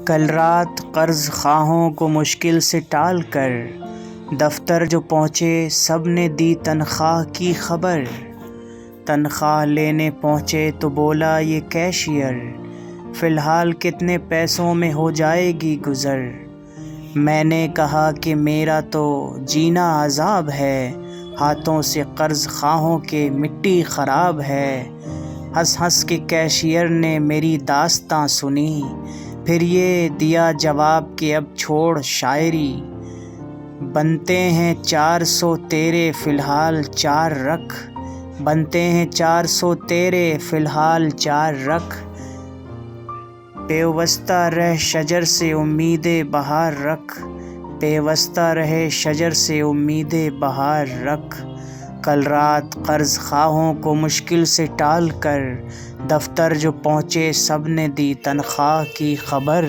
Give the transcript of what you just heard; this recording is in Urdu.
کل رات قرض خواہوں کو مشکل سے ٹال کر دفتر جو پہنچے سب نے دی تنخواہ کی خبر۔ تنخواہ لینے پہنچے تو بولا یہ کیشیئر، فی الحال کتنے پیسوں میں ہو جائے گی گزر۔ میں نے کہا کہ میرا تو جینا عذاب ہے، ہاتھوں سے قرض خواہوں کے مٹی خراب ہے۔ ہنس ہنس کے کیشیئر نے میری داستاں سنی، پھر یہ دیا جواب کہ اب چھوڑ شاعری، بنتے ہیں 400 تیرے فی الحال 4 رکھ، بنتے ہیں 400 تیرے فی الحال 4 رکھ۔ پیوستہ رہ شجر سے امید بہار رکھ، پیوستہ رہے شجر سے امید بہار رکھ۔ کل رات قرض خواہوں کو مشکل سے ٹال کر دفتر جو پہنچے سب نے دی تنخواہ کی خبر۔